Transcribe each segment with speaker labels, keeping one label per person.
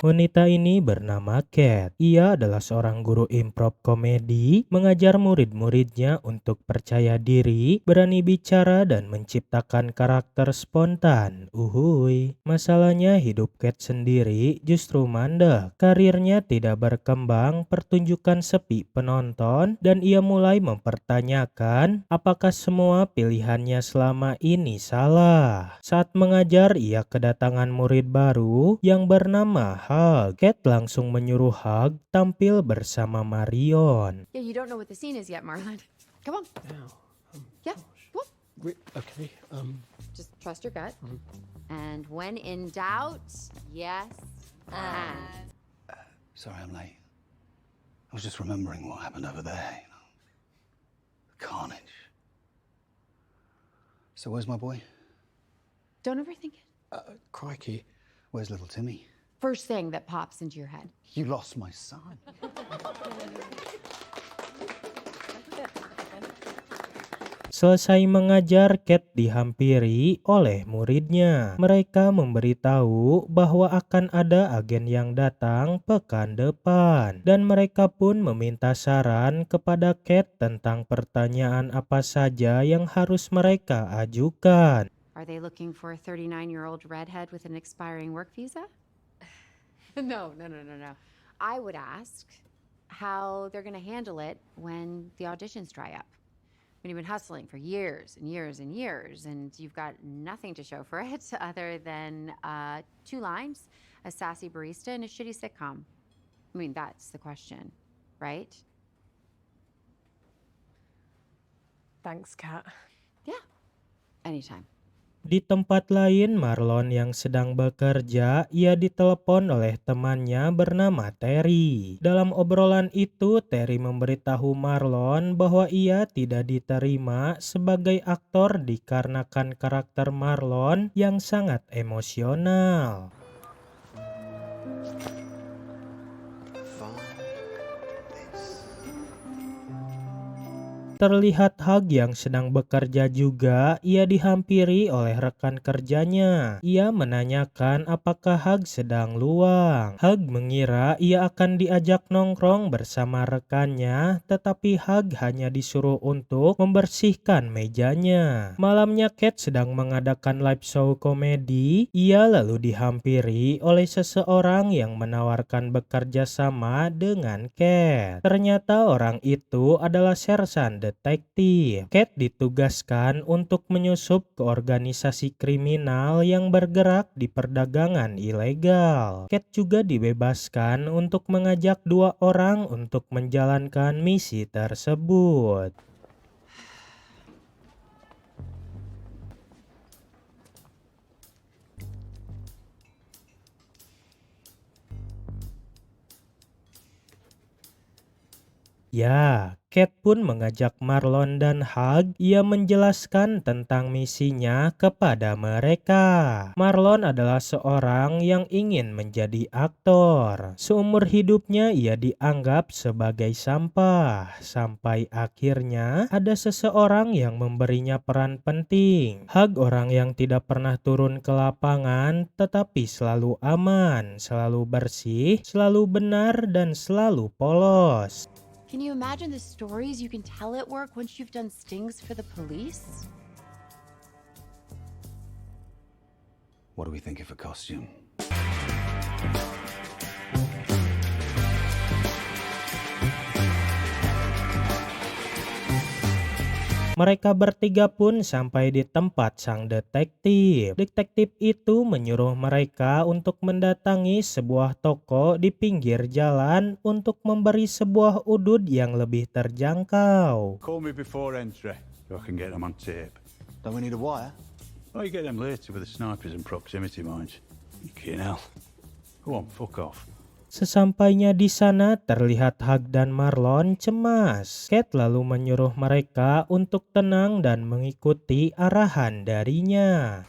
Speaker 1: Wanita ini bernama Kat. Ia adalah seorang guru improv komedi, mengajar murid-muridnya untuk percaya diri, berani bicara, dan menciptakan karakter spontan. Uhuy. Masalahnya hidup Kat sendiri justru mandek. Karirnya tidak berkembang, pertunjukan sepi penonton, dan ia mulai mempertanyakan apakah semua pilihannya selama ini salah. Saat mengajar, ia kedatangan murid baru yang bernama Hug. Kat langsung menyuruh Hug tampil bersama Marion.
Speaker 2: Yeah, you don't know what the scene is yet, Marlon. Come on. Yeah, come on.
Speaker 3: Okay.
Speaker 2: Just trust your gut. And when in doubt, yes, and.
Speaker 4: Sorry I'm late. I was just remembering what happened over there. The carnage. So where's my boy?
Speaker 2: Don't overthink it.
Speaker 3: Crikey.
Speaker 4: Where's little Timmy?
Speaker 2: First thing that pops into your head.
Speaker 4: You lost my son.
Speaker 1: Selesai mengajar, Kat dihampiri oleh muridnya. Mereka memberitahu bahwa akan ada agen yang datang pekan depan. Dan mereka pun meminta saran kepada Kat tentang pertanyaan apa saja yang harus mereka ajukan.
Speaker 2: Are they looking for a 39-year-old redhead with an expiring work visa? No. I would ask how they're going to handle it when the auditions dry up. When you've been hustling for years and years and years, and you've got nothing to show for it other than 2 lines, a sassy barista, and a shitty sitcom. I mean, that's the question, right?
Speaker 5: Thanks, Kat.
Speaker 2: Yeah, anytime.
Speaker 1: Di tempat lain, Marlon yang sedang bekerja, ia ditelepon oleh temannya bernama Terry. Dalam obrolan itu, Terry memberitahu Marlon bahwa ia tidak diterima sebagai aktor dikarenakan karakter Marlon yang sangat emosional. Terlihat Hug yang sedang bekerja juga, ia dihampiri oleh rekan kerjanya. Ia menanyakan apakah Hug sedang luang. Hug mengira ia akan diajak nongkrong bersama rekannya, tetapi Hug hanya disuruh untuk membersihkan mejanya. Malamnya Kat sedang mengadakan live show komedi. Ia lalu dihampiri oleh seseorang yang menawarkan bekerja sama dengan Kat. Ternyata orang itu adalah sersan detektif. Kat ditugaskan untuk menyusup ke organisasi kriminal yang bergerak di perdagangan ilegal. Kat juga dibebaskan untuk mengajak 2 orang untuk menjalankan misi tersebut. Ya, Kat pun mengajak Marlon dan Hug. Ia menjelaskan tentang misinya kepada mereka. Marlon adalah seorang yang ingin menjadi aktor. Seumur hidupnya ia dianggap sebagai sampah. Sampai akhirnya ada seseorang yang memberinya peran penting. Hug orang yang tidak pernah turun ke lapangan, tetapi selalu aman, selalu bersih, selalu benar, dan selalu polos.
Speaker 2: Can you imagine the stories you can tell at work once you've done stings for the police?
Speaker 4: What do we think of a costume?
Speaker 1: Mereka bertiga pun sampai di tempat sang detektif. Detektif itu menyuruh mereka untuk mendatangi sebuah toko di pinggir jalan untuk memberi sebuah udud yang lebih terjangkau.
Speaker 6: Call me before entry, so I can get them on tape.
Speaker 4: Don't we need a wire?
Speaker 6: Oh, you get them later with the snipers and proximity mines. Fucking hell. Go on, fuck off.
Speaker 1: Sesampainya di sana, terlihat Hug dan Marlon cemas. Kat lalu menyuruh mereka untuk tenang dan mengikuti arahan darinya.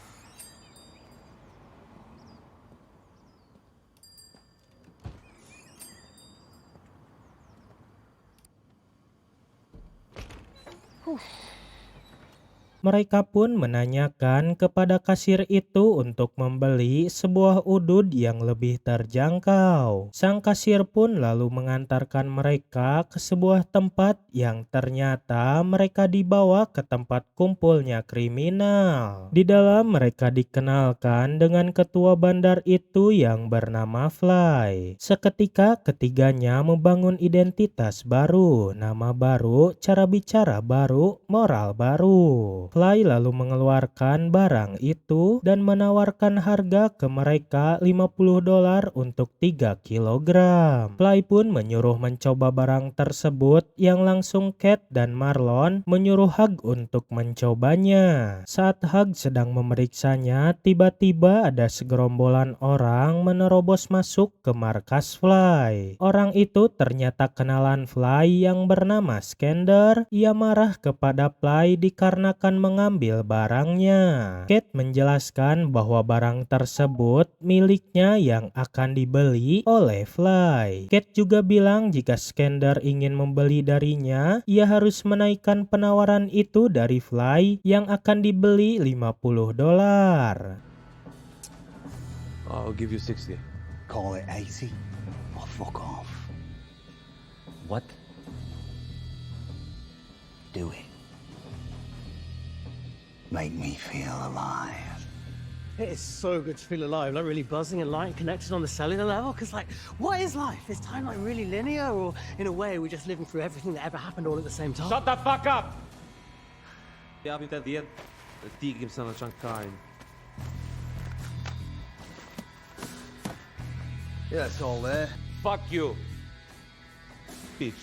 Speaker 1: Mereka pun menanyakan kepada kasir itu untuk membeli sebuah udud yang lebih terjangkau. Sang kasir pun lalu mengantarkan mereka ke sebuah tempat yang ternyata mereka dibawa ke tempat kumpulnya kriminal. Di dalam mereka dikenalkan dengan ketua bandar itu yang bernama Fly. Seketika ketiganya membangun identitas baru, nama baru, cara bicara baru, moral baru. Fly lalu mengeluarkan barang itu dan menawarkan harga ke mereka $50 untuk 3 kilogram. Fly pun menyuruh mencoba barang tersebut yang langsung Cat dan Marlon menyuruh Hug untuk mencobanya. Saat Hug sedang memeriksanya, tiba-tiba ada segerombolan orang menerobos masuk ke markas Fly. Orang itu ternyata kenalan Fly yang bernama Skander. Ia marah kepada Fly dikarenakan mengambil barangnya. Cat menjelaskan bahwa barang tersebut miliknya yang akan dibeli oleh Fly. Cat juga bilang jika Skander ingin membeli darinya, ia harus menaikkan penawaran itu dari Fly yang akan dibeli $50.
Speaker 7: I'll give you 60.
Speaker 4: Call it 80 or fuck off.
Speaker 7: What?
Speaker 4: Do it. Make me feel alive.
Speaker 8: It is so good to feel alive, like really buzzing and light and connected on the cellular level. Because, like, what is life? Is time like really linear, or in a way, we're just living through everything that ever happened all at the same time?
Speaker 7: Shut the fuck up! Jag vill inte att det digim sana changkain.
Speaker 3: Yeah, it's all there.
Speaker 7: Fuck you, bitch.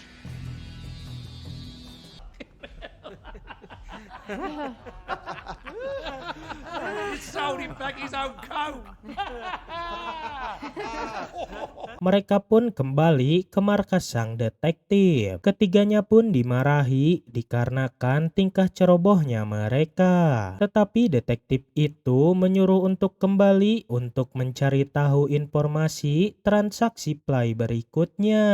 Speaker 7: Sold him back his own coat.
Speaker 1: Mereka pun kembali ke markas sang detektif. Ketiganya pun dimarahi dikarenakan tingkah cerobohnya mereka. Tetapi detektif itu menyuruh untuk kembali untuk mencari tahu informasi transaksi Fly berikutnya.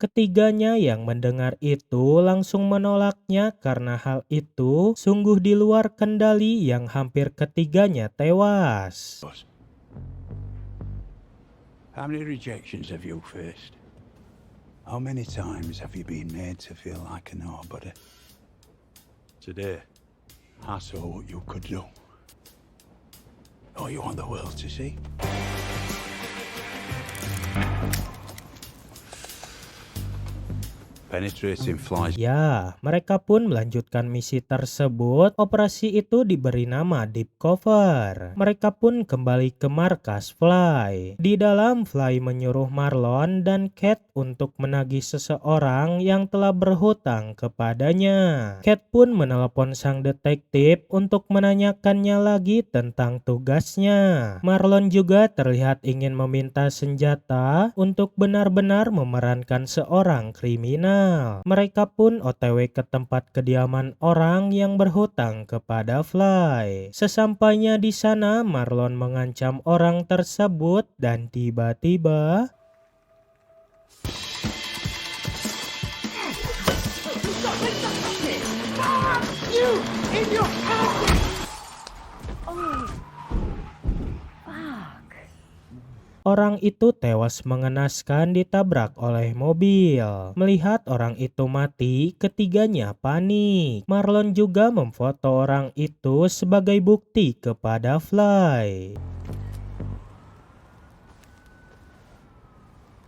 Speaker 1: Ketiganya yang mendengar itu langsung menolaknya karena hal itu sungguh di luar kendali yang hampir ketiganya tewas.
Speaker 6: How many rejections have you faced? How many times have you been made to feel like a nobody? Today, I saw what you could do. Oh, you want the world to see? Penetrating flies.
Speaker 1: Ya, mereka pun melanjutkan misi tersebut. Operasi itu diberi nama Deep Cover. Mereka pun kembali ke markas Fly. Di dalam, Fly menyuruh Marlon dan Cat untuk menagih seseorang yang telah berhutang kepadanya. Cat pun menelepon sang detektif untuk menanyakannya lagi tentang tugasnya. Marlon juga terlihat ingin meminta senjata untuk benar-benar memerankan seorang kriminal. Mereka pun OTW ke tempat kediaman orang yang berhutang kepada Fly. Sesampainya di sana, Marlon mengancam orang tersebut dan tiba-tiba orang itu tewas mengenaskan ditabrak oleh mobil. Melihat orang itu mati, ketiganya panik. Marlon juga memfoto orang itu sebagai bukti kepada Fly.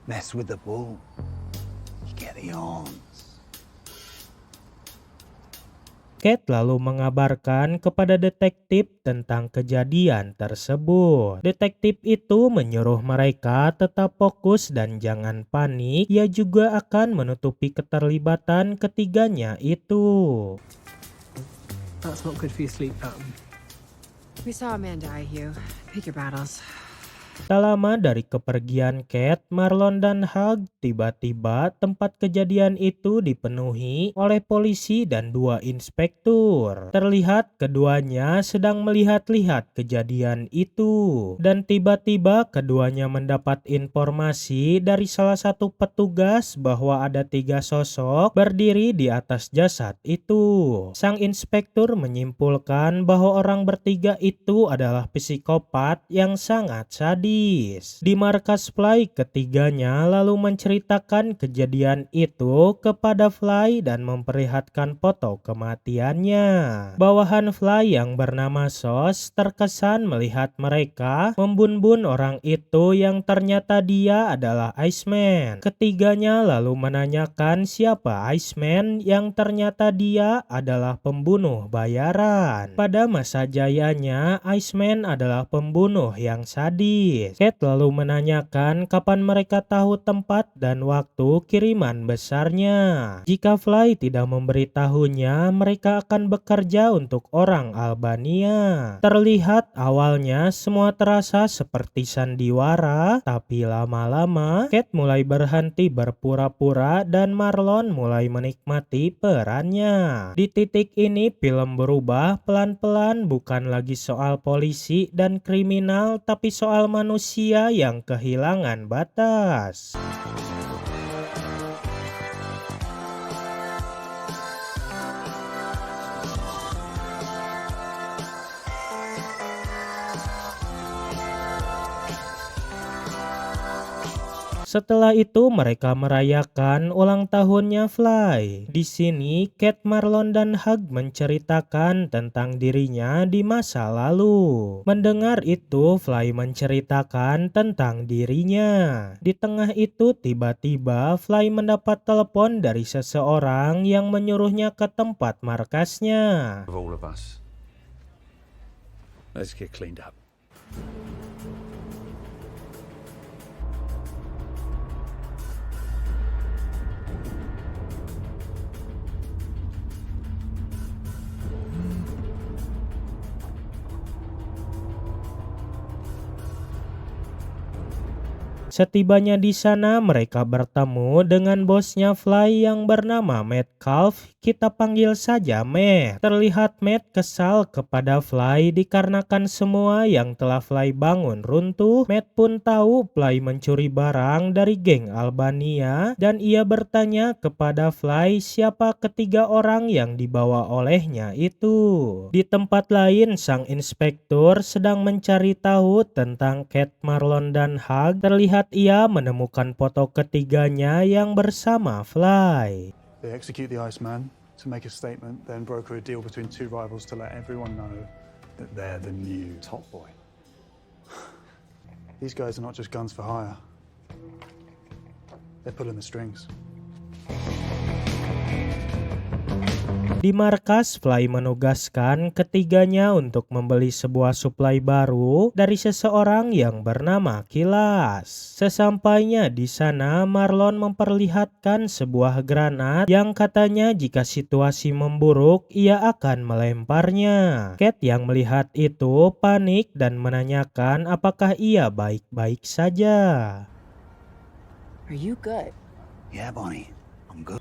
Speaker 4: Mess with the bull, you get the horns.
Speaker 1: Cat lalu mengabarkan kepada detektif tentang kejadian tersebut. Detektif itu menyuruh mereka tetap fokus dan jangan panik. Ia juga akan menutupi keterlibatan ketiganya itu.
Speaker 8: That's not good for your sleep pattern.
Speaker 2: We saw a man die, Hugh. Pick your battles.
Speaker 1: Tak lama dari kepergian Kate, Marlon dan Hug, tiba-tiba tempat kejadian itu dipenuhi oleh polisi dan 2 inspektur. Terlihat keduanya sedang melihat-lihat kejadian itu. Dan tiba-tiba keduanya mendapat informasi dari salah satu petugas bahwa ada 3 sosok berdiri di atas jasad itu. Sang inspektur menyimpulkan bahwa orang bertiga itu adalah psikopat yang sangat sadis. Di markas Fly, ketiganya lalu menceritakan kejadian itu kepada Fly dan memperlihatkan foto kematiannya. Bawahan Fly yang bernama Sos terkesan melihat mereka membun-bun orang itu yang ternyata dia adalah Iceman. Ketiganya lalu menanyakan siapa Iceman yang ternyata dia adalah pembunuh bayaran. Pada masa jayanya, Iceman adalah pembunuh yang sadis. Kate lalu menanyakan kapan mereka tahu tempat dan waktu kiriman besarnya. Jika Fly tidak memberitahunya, mereka akan bekerja untuk orang Albania. Terlihat awalnya semua terasa seperti sandiwara, tapi lama-lama Kate mulai berhenti berpura-pura dan Marlon mulai menikmati perannya. Di titik ini film berubah pelan-pelan, bukan lagi soal polisi dan kriminal, tapi soal manusia yang kehilangan batas. Setelah itu mereka merayakan ulang tahunnya Fly. Di sini Kate, Marlon dan Hug menceritakan tentang dirinya di masa lalu. Mendengar itu, Fly menceritakan tentang dirinya. Di tengah itu tiba-tiba Fly mendapat telepon dari seseorang yang menyuruhnya ke tempat markasnya.
Speaker 6: Of all of us. Let's get cleaned up.
Speaker 1: Setibanya di sana, mereka bertemu dengan bosnya Fly yang bernama Metcalf. Kita panggil saja Matt. Terlihat Matt kesal kepada Fly dikarenakan semua yang telah Fly bangun runtuh. Matt pun tahu Fly mencuri barang dari geng Albania dan ia bertanya kepada Fly siapa ketiga orang yang dibawa olehnya itu. Di tempat lain, sang inspektur sedang mencari tahu tentang Kate, Marlon dan Hug. Terlihat ia menemukan foto ketiganya yang bersama Fly.
Speaker 9: They execute the Iceman to make a statement, then broker a deal between 2 rivals to let everyone know that they're the new top boy. These guys are not just guns for hire. They're pulling the strings.
Speaker 1: Di markas, Fly menugaskan ketiganya untuk membeli sebuah suplai baru dari seseorang yang bernama Kilas. Sesampainya di sana, Marlon memperlihatkan sebuah granat yang katanya jika situasi memburuk, ia akan melemparnya. Kate yang melihat itu panik dan menanyakan apakah ia baik-baik saja.
Speaker 5: Are you good?
Speaker 4: Yeah, Bonnie, I'm good.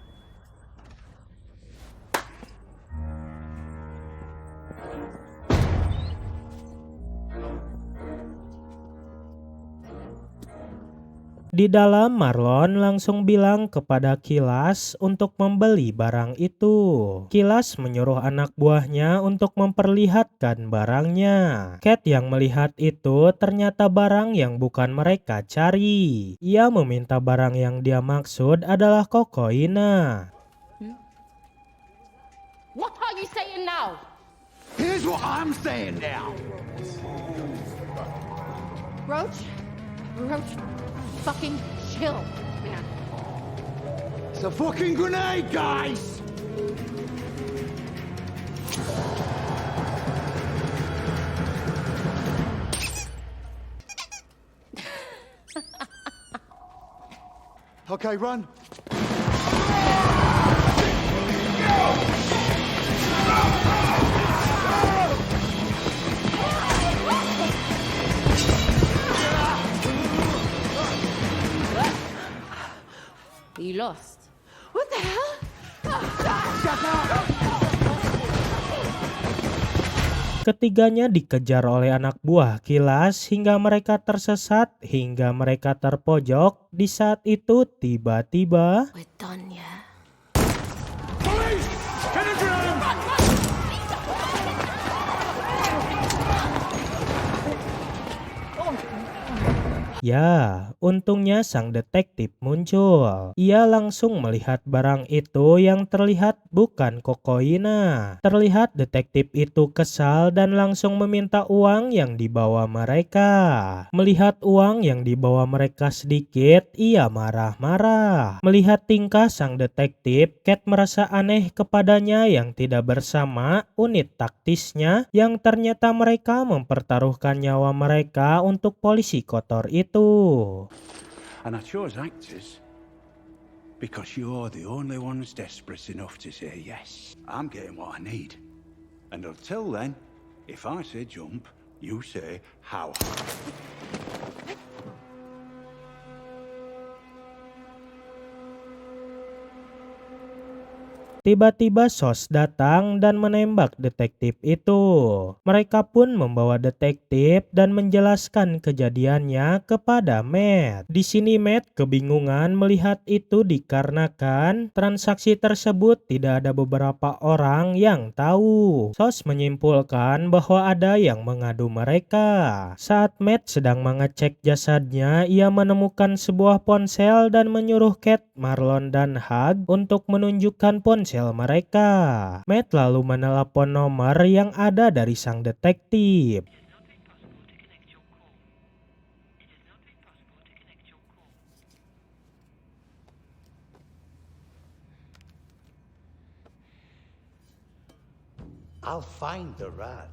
Speaker 1: Di dalam, Marlon langsung bilang kepada Kilas untuk membeli barang itu. Kilas menyuruh anak buahnya untuk memperlihatkan barangnya. Kate yang melihat itu ternyata barang yang bukan mereka cari. Ia meminta barang yang dia maksud adalah kokaina.
Speaker 10: What are you saying now?
Speaker 6: Here's what I'm saying now.
Speaker 2: Roach, fucking chill, man.
Speaker 6: It's a fucking grenade, guys!
Speaker 9: Okay, run.
Speaker 10: You lost.
Speaker 2: What the hell?
Speaker 1: Ketiganya dikejar oleh anak buah Kilas hingga mereka tersesat, hingga mereka terpojok. Di saat itu tiba-tiba
Speaker 10: We're done, yeah.
Speaker 1: ya, untungnya sang detektif muncul. Ia langsung melihat barang itu yang terlihat bukan kokaina. Terlihat detektif itu kesal dan langsung meminta uang yang dibawa mereka. Melihat uang yang dibawa mereka sedikit, ia marah-marah. Melihat tingkah sang detektif, Cat merasa aneh kepadanya yang tidak bersama unit taktisnya yang ternyata mereka mempertaruhkan nyawa mereka untuk polisi kotor itu.
Speaker 6: And I chose actors because you're the only ones desperate enough to say yes. I'm getting what I need. And until then, if I say jump, you say how.
Speaker 1: Tiba-tiba SOS datang dan menembak detektif itu. Mereka pun membawa detektif dan menjelaskan kejadiannya kepada Matt. Di sini Matt kebingungan melihat itu dikarenakan transaksi tersebut tidak ada beberapa orang yang tahu. SOS menyimpulkan bahwa ada yang mengadu mereka. Saat Matt sedang mengecek jasadnya, ia menemukan sebuah ponsel dan menyuruh Cat, Marlon, dan Hug untuk menunjukkan ponsel mereka. Matt lalu menelepon nomor yang ada dari sang detektif.
Speaker 6: I'll find the rat.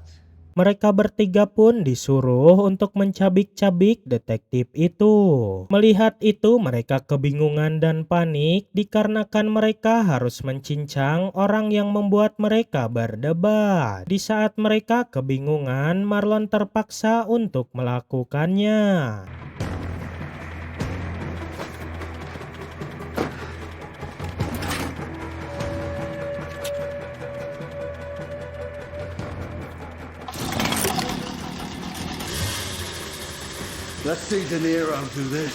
Speaker 1: Mereka bertiga pun disuruh untuk mencabik-cabik detektif itu. Melihat itu mereka kebingungan dan panik dikarenakan mereka harus mencincang orang yang membuat mereka berdebat. Di saat mereka kebingungan, Marlon terpaksa untuk melakukannya.
Speaker 6: Let's see De Niro do this.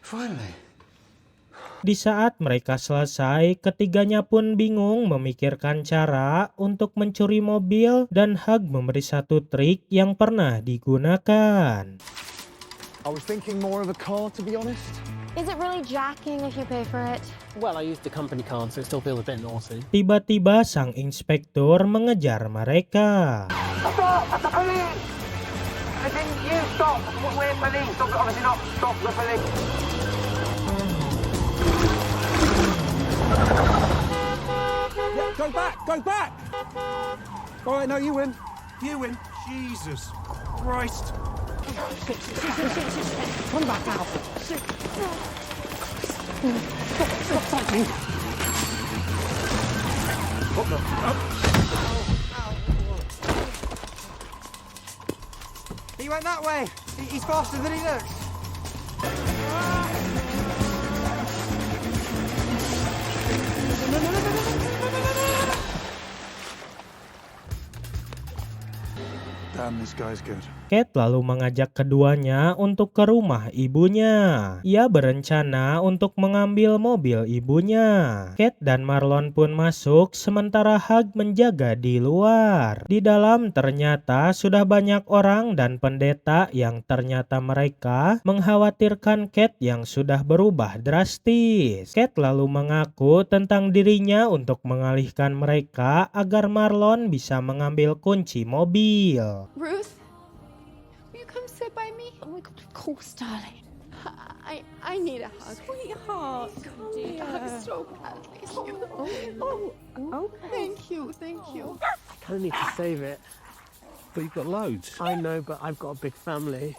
Speaker 6: Finally.
Speaker 1: Di saat mereka selesai, ketiganya pun bingung memikirkan cara untuk mencuri mobil dan Hug memberi satu trik yang pernah digunakan.
Speaker 9: I was thinking more of a car, to be honest.
Speaker 10: Is it really jacking if you pay for it?
Speaker 8: Well, I used the company card, so it still feels a bit naughty.
Speaker 1: Tiba-tiba sang inspektur mengejar mereka.
Speaker 11: Stop! The police! I didn't you stop! We're police! Stop, obviously not stop the police!
Speaker 6: Yeah, go back! Go back! All right, no, you win. You win. Jesus Christ.
Speaker 11: Come back out! Stop fighting!
Speaker 8: He went that way. He's faster than he looks.
Speaker 9: Damn, this guy's good.
Speaker 1: Cat lalu mengajak keduanya untuk ke rumah ibunya. Ia berencana untuk mengambil mobil ibunya. Cat dan Marlon pun masuk sementara Hug menjaga di luar. Di dalam ternyata sudah banyak orang dan pendeta yang ternyata mereka mengkhawatirkan Cat yang sudah berubah drastis. Cat lalu mengaku tentang dirinya untuk mengalihkan mereka agar Marlon bisa mengambil kunci mobil.
Speaker 2: Ruth, will you come sit by me?
Speaker 10: Oh my god, of course, darling.
Speaker 2: I need a hug.
Speaker 10: Sweetheart,
Speaker 2: I need a hug so badly. Thank you, thank you.
Speaker 8: I kind of need to save it.
Speaker 6: But you've got loads.
Speaker 8: I know, but I've got a big family.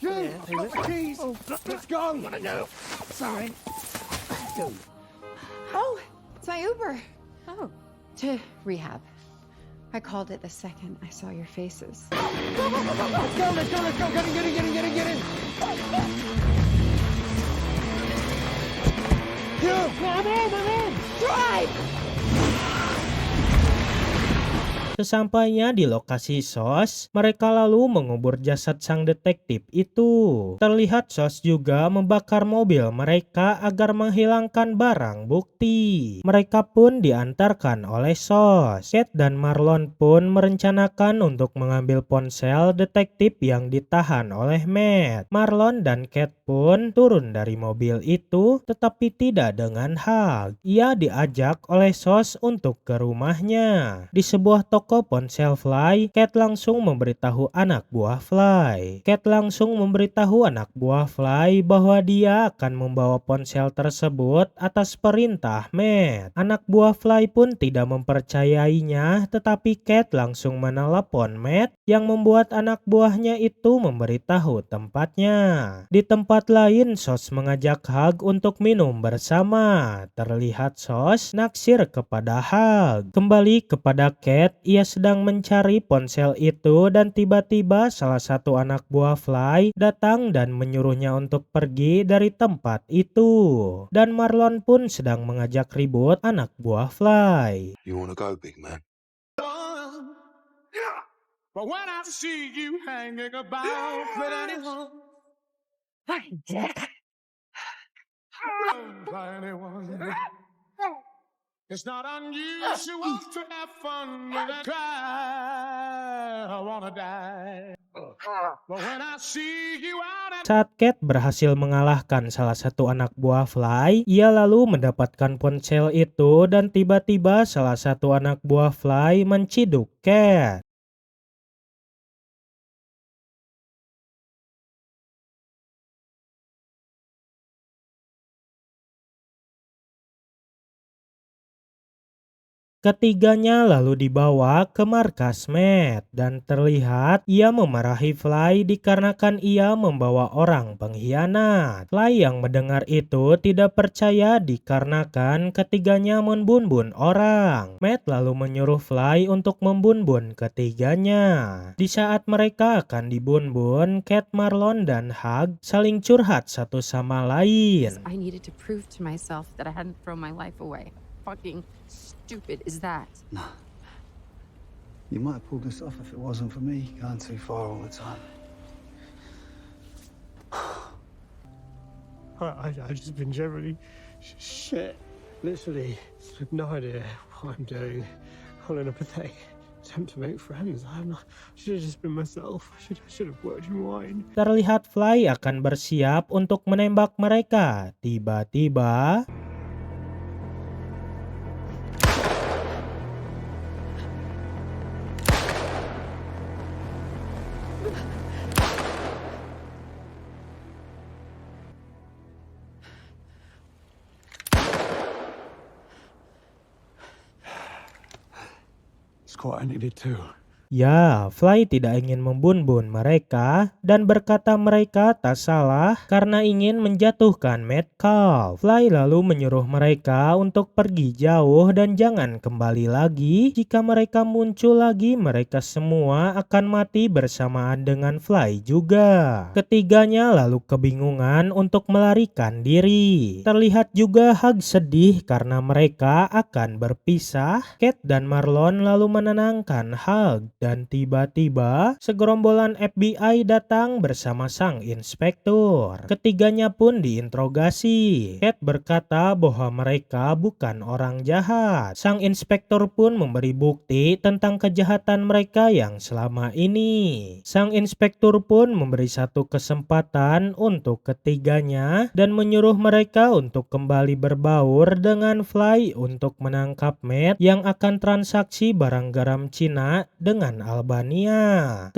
Speaker 6: Jim,
Speaker 8: Yeah,
Speaker 6: got the keys. Let's go.
Speaker 11: No, sorry.
Speaker 2: Oh, it's my Uber.
Speaker 10: Oh.
Speaker 2: To rehab. I called it the second I saw your faces.
Speaker 11: Let's go, let's go, let's go. Get in. You! I'm in! Drive!
Speaker 1: Sesampainya di lokasi SOS, mereka lalu mengubur jasad sang detektif itu. Terlihat SOS juga membakar mobil mereka agar menghilangkan barang bukti. Mereka pun diantarkan oleh SOS. Kate dan Marlon pun merencanakan untuk mengambil ponsel detektif yang ditahan oleh Matt. Marlon dan Kate pun turun dari mobil itu, tetapi tidak dengan Hug. Ia diajak oleh SOS untuk ke rumahnya. Di sebuah toko ponsel Fly, Kate langsung memberitahu anak buah Fly. Kate langsung memberitahu anak buah Fly bahwa dia akan membawa ponsel tersebut atas perintah Matt. Anak buah Fly pun tidak mempercayainya, tetapi Kate langsung menelepon Matt yang membuat anak buahnya itu memberitahu tempatnya. Di tempat lain, SOS mengajak Hug untuk minum bersama. Terlihat SOS naksir kepada Hug. Kembali kepada Kate, ia sedang mencari ponsel itu dan tiba-tiba salah satu anak buah Fly datang dan menyuruhnya untuk pergi dari tempat itu. Dan Marlon pun sedang mengajak ribut anak buah Fly.
Speaker 12: You wanna go, big man?
Speaker 11: But when I see you hanging about with anyone, it's not unusual to have fun with a guy. I wanna die. But when I see you out at
Speaker 1: Saat Kate berhasil mengalahkan salah satu anak buah Fly, ia lalu mendapatkan ponsel itu dan tiba-tiba salah satu anak buah Fly menciduk Kate. Ketiganya lalu dibawa ke markas Matt dan terlihat ia memarahi Fly dikarenakan ia membawa orang pengkhianat. Fly yang mendengar itu tidak percaya dikarenakan ketiganya membunbun orang. Matt lalu menyuruh Fly untuk membunbun ketiganya. Di saat mereka akan dibunbun, Kate, Marlon, dan Hug saling curhat satu sama lain.
Speaker 2: I needed to prove to myself that I hadn't thrown my life away. Fucking stupid is that?
Speaker 4: Nah. You might have pulled this off if it wasn't for me going too far all the time.
Speaker 8: I've just been generally shit. Literally, with no idea what I'm doing. All in a pathetic attempt to make friends. I should have just been myself. I should have worked in wine.
Speaker 1: Terlihat Fly akan bersiap untuk menembak mereka. Tiba-tiba
Speaker 6: It's what I needed too.
Speaker 1: ya, Fly tidak ingin membunbun mereka dan berkata mereka tak salah karena ingin menjatuhkan Metcalf. Fly lalu menyuruh mereka untuk pergi jauh dan jangan kembali lagi. Jika mereka muncul lagi, mereka semua akan mati bersamaan dengan Fly juga. Ketiganya lalu kebingungan untuk melarikan diri. Terlihat juga Hug sedih karena mereka akan berpisah. Kate dan Marlon lalu menenangkan Hug. Dan tiba-tiba segerombolan FBI datang bersama sang inspektur. Ketiganya pun diinterogasi. Kate berkata bahwa mereka bukan orang jahat. Sang inspektur pun memberi bukti tentang kejahatan mereka yang selama ini. Sang inspektur pun memberi satu kesempatan untuk ketiganya dan menyuruh mereka untuk kembali berbaur dengan Fly untuk menangkap Matt yang akan transaksi barang garam Cina dengan Albania.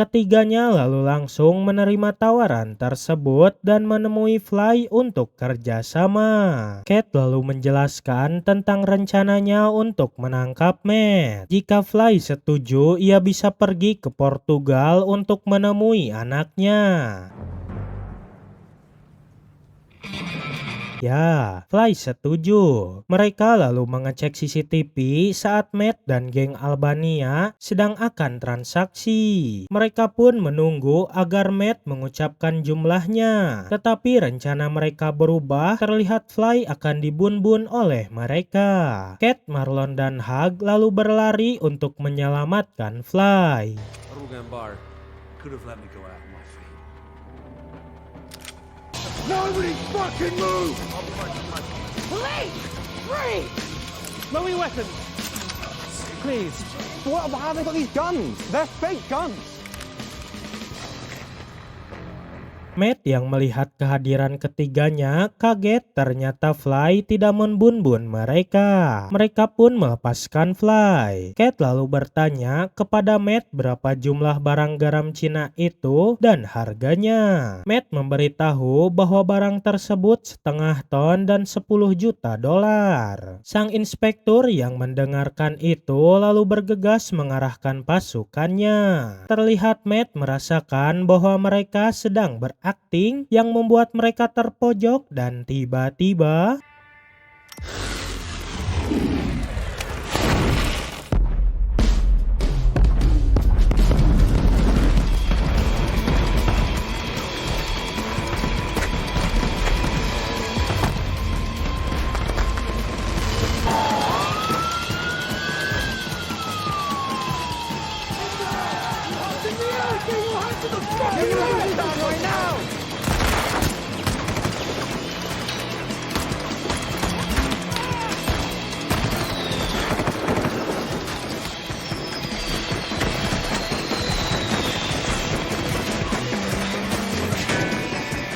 Speaker 1: Ketiganya lalu langsung menerima tawaran tersebut dan menemui Fly untuk kerjasama. Kate lalu menjelaskan tentang rencananya untuk menangkap Matt. Jika Fly setuju, ia bisa pergi ke Portugal untuk menemui anaknya. Ya, Fly setuju. Mereka lalu mengecek CCTV saat Matt dan geng Albania sedang akan transaksi. Mereka pun menunggu agar Matt mengucapkan jumlahnya. Tetapi rencana mereka berubah, terlihat Fly akan dibun-bun oleh mereka. Cat, Marlon, dan Hug lalu berlari untuk menyelamatkan Fly.
Speaker 7: Rugen Bar could have let me go out on my feet.
Speaker 11: Nobody fucking move!
Speaker 8: Police! Free! Lower your weapons! Please. How have they got these guns? They're fake guns!
Speaker 1: Matt yang melihat kehadiran ketiganya kaget, ternyata Fly tidak membun-bun mereka. Mereka pun melepaskan Fly. Cat lalu bertanya kepada Matt berapa jumlah barang garam Cina itu dan harganya. Matt memberitahu bahwa barang tersebut 1/2 ton dan 10 juta dolar. Sang inspektur yang mendengarkan itu lalu bergegas mengarahkan pasukannya. Terlihat Matt merasakan bahwa mereka sedang berakting yang membuat mereka terpojok dan tiba-tiba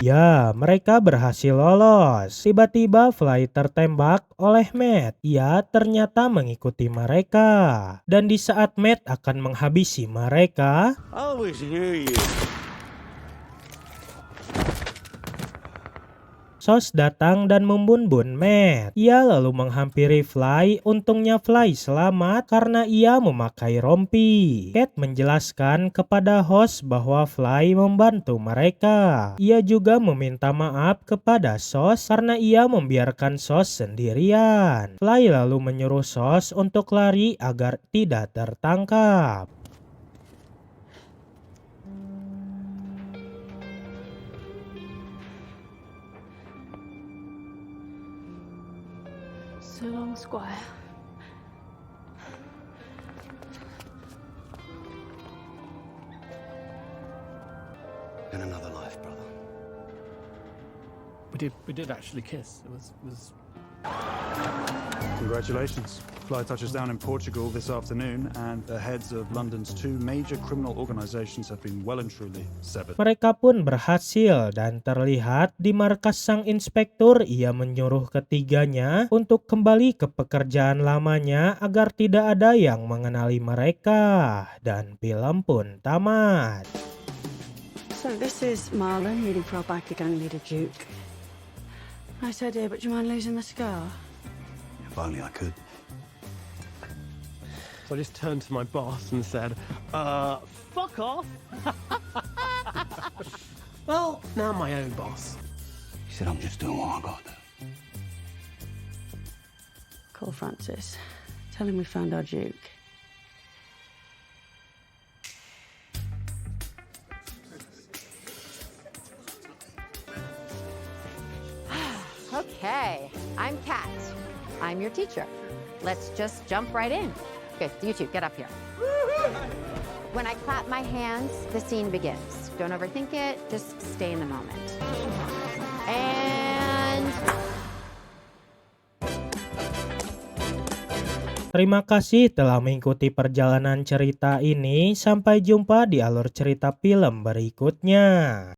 Speaker 1: ya, mereka berhasil lolos. Tiba-tiba Fly tertembak oleh Matt. Ia ternyata mengikuti mereka. Dan di saat Matt akan menghabisi mereka,
Speaker 6: I always knew you.
Speaker 1: Sos datang dan membun-bun Matt. Ia lalu menghampiri Fly. Untungnya Fly selamat karena ia memakai rompi. Cat menjelaskan kepada host bahwa Fly membantu mereka. Ia juga meminta maaf kepada Sos karena ia membiarkan Sos sendirian. Fly lalu menyuruh Sos untuk lari agar tidak tertangkap.
Speaker 10: So long, Squire.
Speaker 4: In another life, brother.
Speaker 8: We did actually kiss. It was
Speaker 9: Congratulations. Fly touches down in Portugal this afternoon, and the heads of London's 2 major criminal organizations have been well and truly severed.
Speaker 1: Mereka pun berhasil dan terlihat di markas sang inspektur ia menyuruh ketiganya untuk kembali ke pekerjaan lamanya agar tidak ada yang mengenali mereka. Dan film pun tamat.
Speaker 5: So this is Marlon leading for our biker gang leader Duke. Nice idea, but do you mind losing the scar?
Speaker 4: If only I could.
Speaker 8: So I just turned to my boss and said, fuck off. Well, now I'm my own boss.
Speaker 4: He said, I'm just doing what I got to.
Speaker 5: Call Francis. Tell him we found our Duke.
Speaker 2: Okay, I'm Kat. I'm your teacher. Let's just jump right in. Okay, you two, get up here. When I clap my hands, the scene begins. Don't overthink it, just stay in the moment. And...
Speaker 1: Terima kasih telah mengikuti perjalanan cerita ini. Sampai jumpa di alur cerita film berikutnya.